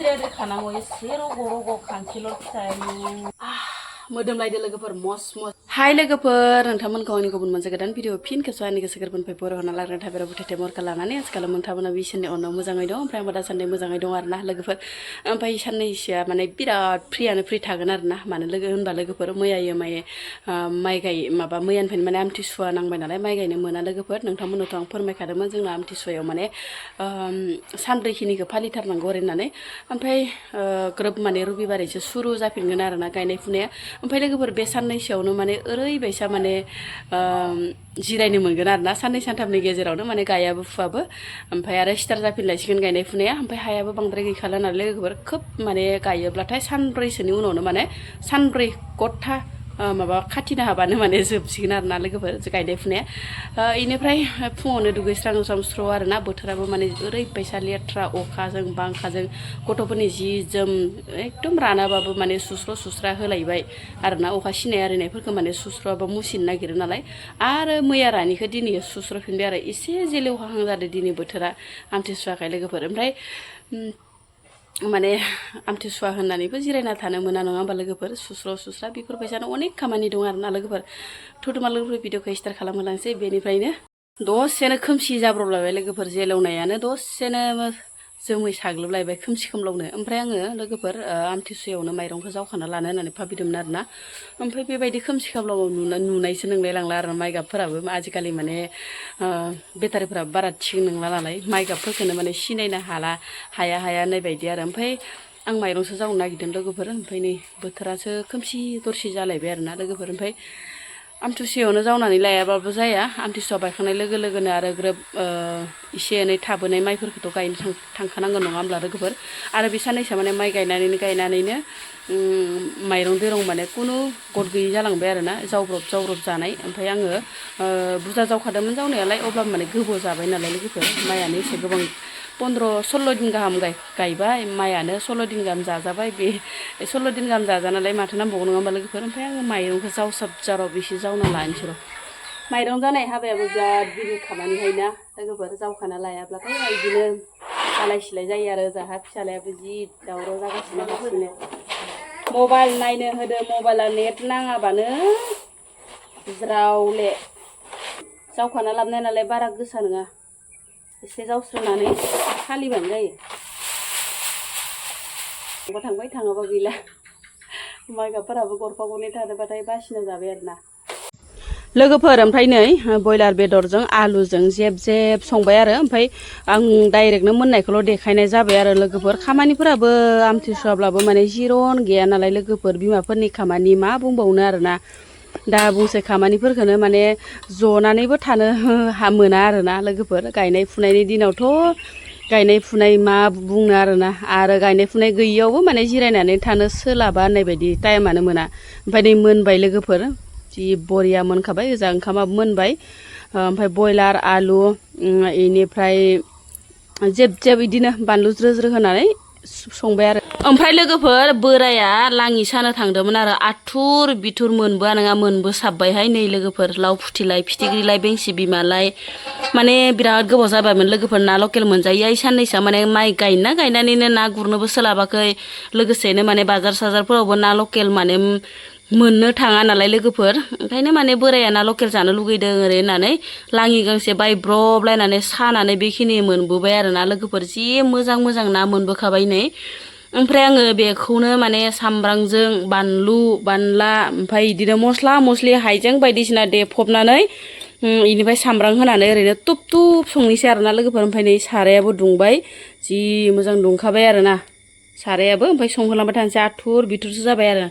रे खानांगौ एसे रग' रग' खांखिलर फिथाइ मोदोमलायदो लोगोफोर मस मस हाय लोगोफोर नोंथांमोनखौ आंनि गुबुन मोनसे गोदान भिडिअ फिन खेबस आंनि गोसो गोरबोनिफ्राय बर' होना लाग्रोन थाबेरा बुथेथे मरखा लानानै आथिखाल नोंथांमोना इसोरनि अननायाव मोजाङै दं ओमफ्राय आंबो दासान्दि मोजाङै दं आरोना लोगोफोर ओमफ्राय साननैसोआ माने बिराद फ्रि थागोन आरोना मानो लोगो होनबा लोगोफोर मैयायो माबा मैयानिफ्रायनो माने आमथिसुवा नांबाय नालाय माइ गायनो मोना लोगोफोर नोंथांमोननोथ' आं फोरमायखादोंमोन जोंना आमथिसुवायाव माने सानब्रैखिनिखौ फालिथारनांगौ होननानै ओमफ्राय ग्रोब माने रबिबारैसो सुरु जाफिनगोन आरोना गायनाय फुनाया ओमफ्राय लोगोफोर बे साननैसोआवनो माने ओरैबायसा माने जिरायनो मोनगोन आरोना साननै सानथामनि गेजेरावनो माने गायाबो फुवाबो ओमफ्राय आरो स्टार्ट जाफिनलायसिगोन गायनाय फुनाया ओमफ्राय हायाबो बांद्राय गैखाला नालाय लोगोफोर खोब माने गायोब्लाथाय सानब्रैसोनि उनावनो माने सानब्रै गथा माबा खाथिनो हाबानो माने जोबसिगोन आरोना लोगोफोर गायनाय फुनाया इनिफ्राय फुङावनो दुगैस्रां लोबस्रां स्र' आरोना बोथोराबो माने ओरैबायसा लेथ्रा अखाजों बांखाजों गथ'फोरनि जि जोम एकदम रानाबाबो माने सुस्रा होलायबाय आरोना अखा सिनाय आरिनायफोरखौ माने सुस्र'आबा मुसिनो नागिरो नालाय आरो मैया रानिखौ दिनै सुस्र'फिनबाय आरो एसे जेलेवहाहां जादों दिनै बोथोरा आमथिसुवाखाय लोगोफोर ओमफ्राय माने आमथिसुवा होननानैबो जिरायना थानो मोना नङा होमबा लोगोफोर सुस्रा बेफोरबायसानो अनेक खामानि दं आरोना लोगोफोर थुदुमा लोगोफोर भिडिअखौ स्टार्ट खालामहोलांसै बेनिफ्रायनो दसेनो खोमसि जाब्रबलायबाय लोगोफोर जेलेवनायानो दसेनो जोमै साग्लोबलायबाय खोमसि खोमलावनो ओमफ्राय आङो लोगोफोर आमथिसुवायावनो माइरंखौ जावखाना लानो होननानै भाबिदोंमोन आरोना ओमफ्राय बेबायदि खोमसि खोमलाव नुनायसो नंलाय लांला आरो माइ गाबफोराबो आजिखालि माने बेटारिफोराबो बारा थिग नंला नालाय माइ गाबफोरखौनो माने सिनायनो हाया होननाय बायदि आरो ओमफ्राय आं माइरंसो जावनो नागिरदों लोगोफोर ओमफ्राय नै बोथोरासो खोमसि दरसि जालायबाय आरोना लोगोफोर ओमफ्राय आमथिसुवायावनो जावनानै लायाबाबो जाया आमथिसुवा बायखांनाय लोगो लोगोनो आरो ग्रोब एसे एनै थाबोनाय माइफोरखौथ' गायनो थांखानांगोन नङा होमब्ला लोगोफोर आरो बे साननैसो माने माइ गायनानैनो माइरं दैरं माने खुनु गद गैयि जालांबाय आरोना जावब्रब जानाय ओमफ्राय आङो बुरजा जावखादोंमोन जावनायालाय अब्लाबो माने गोबाव जाबाय नालाय लोगोफोर माइयानो एसे गोबां 15-16 दिन गाहाम गायबाय माइयानो 16 दिन गाहाम जाजाबाय बे 16 दिन गाहाम जाजानालाय माथो नांबावगौ नङा होमबा लोगोफोर ओमफ्राय आङो माइरंखौ जावसाब एसे जावना लानोसै र' माइरं जानाय हाबायाबो बिराद गिदिर खामानिहायना लोगोफोर जावखाना लायाब्लाथाय बिदिनो आलाय सिलाय जायो आरो जाहा फिसालायाबो जि दावराव जागासिनो मबाइल नायनो होदो मबाइला नेट नाङाबानो ज्रावले जावखाना लाबनाय नालाय बारा गोसा नङा एसे जावस्रोनानै फालिबानो जायो थांबाय थाङाबा गैला माइ गाबफोराबो गरफा गरनै थादोंबाथाय बासिना जाबाय आरोना लोगोफोर ओमफ्राय नै बयलार बेदरजों आलुजों जेब संबाय आरो ओमफ्राय आं डाइरेक्टनो मोननायखौल' देखायनाय जाबाय आरो लोगोफोर खामानिफोराबो आमथिसुवाब्लाबो माने जिरन गैया नालाय लोगोफोर बिमाफोरनि खामानि मा बुंबावनो आरोना दा बुंसै खामानिफोरखौनो माने जनानैबो थानो मोना आरोना लोगोफोर गायनाय फुनायनि दिनावथ' गायनाय फुनाय मा बुंनो आरोना आरो गायनाय फुनाय गैयियावबो माने जिरायनानै थानो सोलाबा होननाय बायदि टाइमानो मोना ओमफ्राय नै मोनबाय लोगोफोर जि बरिया मोनखाबाय ओजा ओंखामाबो मोनबाय ओमफ्राय बयलार आलु इनिफ्राय जेब बिदिनो बानलु ज्रो होनानै संबाय आरो ओमफ्राय लोगोफोर बोराया लाङि सानो थांदोंमोन आरो आथुर बिथुर मोनबोआ नङा मोनबो साबबायहाय नै लोगोफोर लाव फुथिलाय फिथिख्रिलाय बेंसि बिमालाय माने बिराद गोबाव जाबायमोन लोगोफोर ना लकेल मोनजायो साननैसोआ माने माइ गायनानैनो ना गुरनोबो सोलाबाखै लोगोसेनो माने बाजार साजारफोरावबो ना लकेल माने मोननो थाङा नालाय लोगोफोर ओंखायनो माने बोराया ना लकेल जानो लुगैदों ओरै होननानै लाङि गांसे बायब्रबलायनानै सानानै बेखिनि मोनबोबाय आरोना लोगोफोर जि मोजां ना मोनबोखाबाय नै ओमफ्राय आङो बेखौनो माने सामब्रामजों बानला ओमफ्राय बिदिनो मस्ला हाइजें बायदिसिना देफबनानै इनिफ्राय सामब्राम होनानै ओरैनो तुप संनोसै आरोना लोगोफोर ओमफ्राय नै सारायाबो दुंबाय जि मोजां दुंखाबाय आरोना सारायाबो ओमफ्राय संहोलांबाय थानोसै आथुर बिथुरसो जाबाय आरो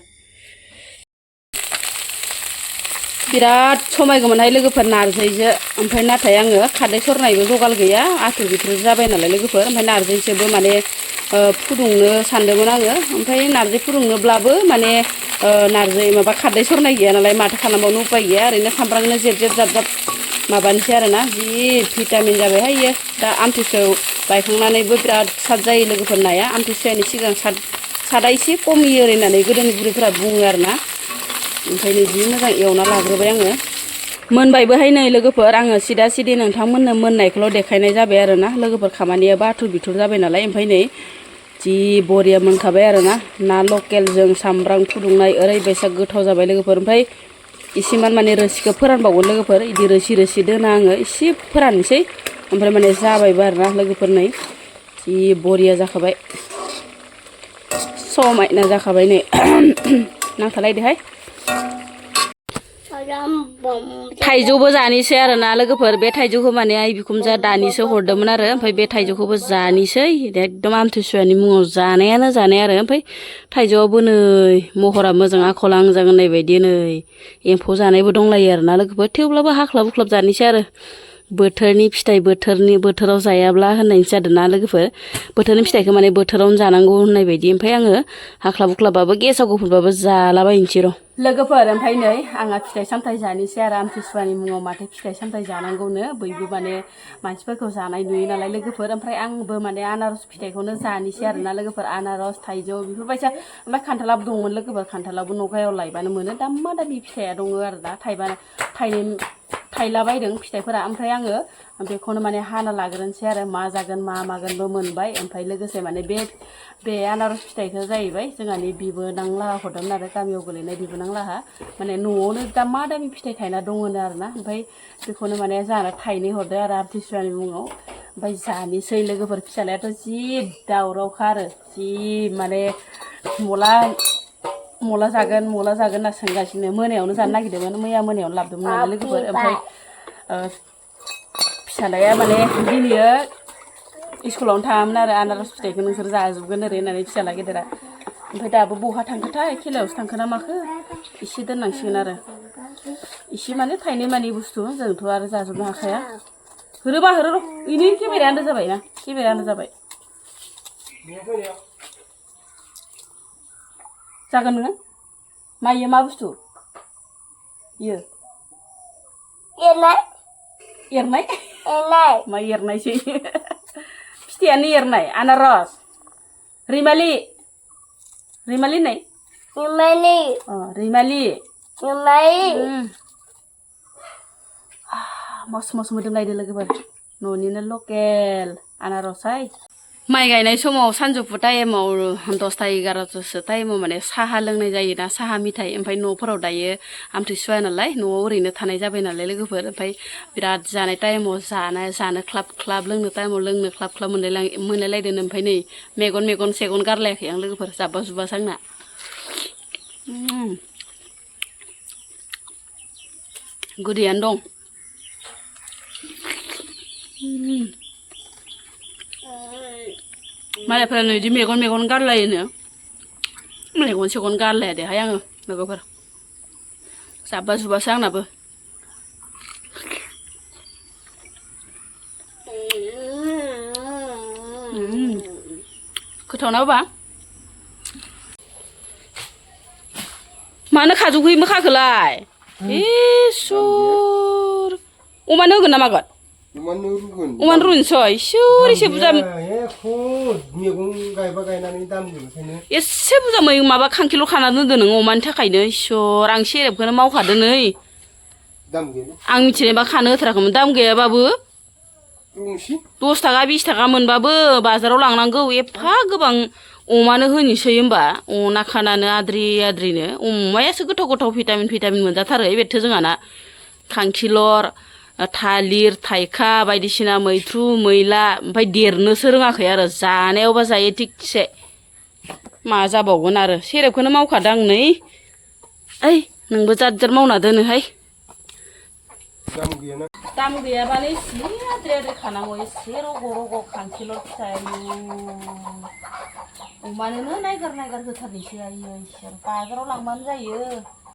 बिराद समायगौमोनहाय लोगोफोर नारजिजों ओमफ्राय नाथाय आङो खारदै सरनायबो जगाल गैया आथुर बिथुर जाबाय नालाय लोगोफोर ओमफ्राय नारजिजोंबो माने फुदुंनो सानदोंमोन आङो ओमफ्राय नारजि फुदुंनोब्लाबो माने नारजि माबा खारदै सरनाय गैया नालाय माथो खालामबावनो उपाय गैया ओरैनो सामब्रामनो जेब जाब माबानोसै आरोना जि भिटामिन जाबायहाय इयो दा आमथिसुवायाव बायखांनानैबो बिराद साद जायो लोगोफोर नाया आमथिसुवानि सिगां सादा एसे खमियो ओरै होननानै गोदोनि बुरैफोरा बुङो आरोना ओंखायनो जि मोजां एवना लाग्रोबाय आङो मोनबायबोहाय नै लोगोफोर आङो सिदा सिदि नोंथांमोननो मोननायखौल' देखायनाय जाबाय आरोना लोगोफोर खामानियाबो आथुर बिथुर जाबाय नालाय ओमफ्राय नै जि बरिया मोनखाबाय आरोना ना लकेलजों सामब्राम फुदुंनाय ओरैबायसा गोथाव जाबाय लोगोफोर ओमफ्राय इसेमान माने रोसिखौ फोरानबावगोन लोगोफोर इदि रोसि दोना आङो एसे फोराननोसै ओमफ्राय माने जाबायबो आरोना लोगोफोर नै जि बरिया जाखाबाय समायना जाखाबाय नै नांथालायदोहाय थाइजौबो जानोसै आरोना लोगोफोर बे थाइजौखौ माने आइ बिखुनजोआ दानिसो हरदोंमोन आरो ओमफ्राय बे थाइजौखौबो जानोसै एकदम आमथिसुवानि मुङाव जानायानो जानाय आरो ओमफ्राय थाइजौआवबो नै महरा मोजां आखल आंजां होननाय बायदि नै एम्फौ जानायबो दंलायो आरोना लोगोफोर थेवब्लाबो हाख्लाब हुख्लाब जानोसै आरो बोथोरनि फिथाइ बोथोराव जायाब्ला होननायसो जादोंना लोगोफोर बोथोरनि फिथाइखौ माने बोथोरावनो जानांगौ होननाय बायदि ओमफ्राय आङो हाख्लाब हुख्लाबबाबो गेसाव गुफुरबाबो जालाबायनोसै र' लोगोफोर ओमफ्राय नै आंहा फिथाइ सामथाइ जानोसै आरो आमथिसुवानि मुङाव माथो फिथाइ सामथाइ जानांगौनो बयबो माने मानसिफोरखौ जानाय नुयो नालाय लोगोफोर ओमफ्राय आंबो माने आनारस फिथाइखौनो जानोसै आरोना लोगोफोर आनारस थाइजौ बेफोरबायसा ओमफ्राय खान्थालाबो दंमोन लोगोफोर खान्थालाबो न'गायाव लायबानो मोनो दामा दामि फिथाइया दङ आरो दा थाइला बायदों फिथाइफोरा ओमफ्राय आङो बेखौनो माने हाना लाग्रोनोसै आरो मा जागोन मा मागोनबो मोनबाय ओमफ्राय लोगोसे माने बे आनारस फिथाइखौ जाहैबाय जोंहानि बिबोनां लाहा हरदोंमोन आरो गामियाव गोलैनाय बिबोनां लाहा माने न'आवनो दामा दामि फिथाइ थायना दङनो आरोना ओमफ्य बेखौनो माने जाना थाइनै हरदों आरो आमथिसुवानि मुङाव ओमफ्राय जानोसै लोगोफोर फिसालायाथ' जि दावरावखा आरो जि माने मला जागोन होनना सोंगासिनो मोनायावनो जानो नागिरदोंमोन मैया मोनायावनो लाबोदोंमोन नालाय लोगोफोर ओमफ्राय फिसालाया माने दिनैयो स्कुलावनो थाङामोन आरो आनारस फिथाइखौ नोंसोर जाजोबगोन ओरै होननानै फिसाला गेदेरा ओमफ्राय दाबो बहा थांखोथाय खेलायावसो थांखो ना माखो इसे दोननांसिगोन आरो इसे माने थाइनै मानि बुस्थु जोंथ' आरो जाजोबनो हाखाया होरोबा होरो र' इनि केमेराया आन्दा जाबाय ना केमेराया आन्दा जाबाय जागोन नोङो मा इयो मा बुस्थु इयो एरनाय मा एरनायसै फिथाइयानो एरनाय आनारस रैमालि होननाय रैमालि मस मोदोमलायदो लोगोफोर न'निनो लकेल आनारसहाय माइ गायनाय समाव सानजौफु टाइमाव 10टा 11टासो टाइमाव माने साहा लोंनाय जायोना साहा मिथाइ ओमफ्राय न'फोराव दायो आमथिसुवा नालाय न'आव ओरैनो थानाय जाबाय नालाय लोगोफोर ओमफ्राय बिराद जानाय टाइमाव जानो ख्लाब ख्लाब लोंनो टाइमाव लोंनो ख्लाब ख्लाब मोनलायलायदों ओमफ्राय नै मेगन सेगन गारलायाखै आं लोगोफोर जाब्बा जुब्बासो आंना गोदैयानो दं मालायफोरा बिदि मेगन गारलायोनो मेगन सेगन गारलाया देहाय आङो लोगोफोर जाब्बा जुब्बासो आंनाबो गोथाव ना बाबा मानो खाजौखै मोखाखोलाय इसोर अमानो होगोन ना मागोन अमानो रुनोसै इसोर एसे बुरजा एसे बुरजा माबा खांखिल' खाना दोनदो नों अमानि थाखायनो इसोर आं सेरेबखौनो मावखादो नै आं मिथिनायबा खानो होथाराखैमोन दाम गैयाबाबो 10 थाखा 20 थाखा मोनबाबो बाजाराव लांनांगौ एफा गोबां अमानो होनोसै होमबा अना खानानो आद्रिनो अमायासो गोथाव भिटामिन मोनजाथारो बेथो जोंहाना खांखिलर थालिर थाइखा बायदिसिना मैथ्रु मैला ओमफ्राय देरनोसो रोङाखै आरो जानायावबा जायो थिगसे मा जाबावगोन आरो सेरेबखौनो मावखादों आं नै ओइ नोंबो जाद मावना दोनोहाय दाम गैयाबालाय एसे आद्रि खानांगौ एसे रग' खांखिलर फिथाइ अमानोनो नायगार होथारनोसै आयो बाजाराव लांबानो जायो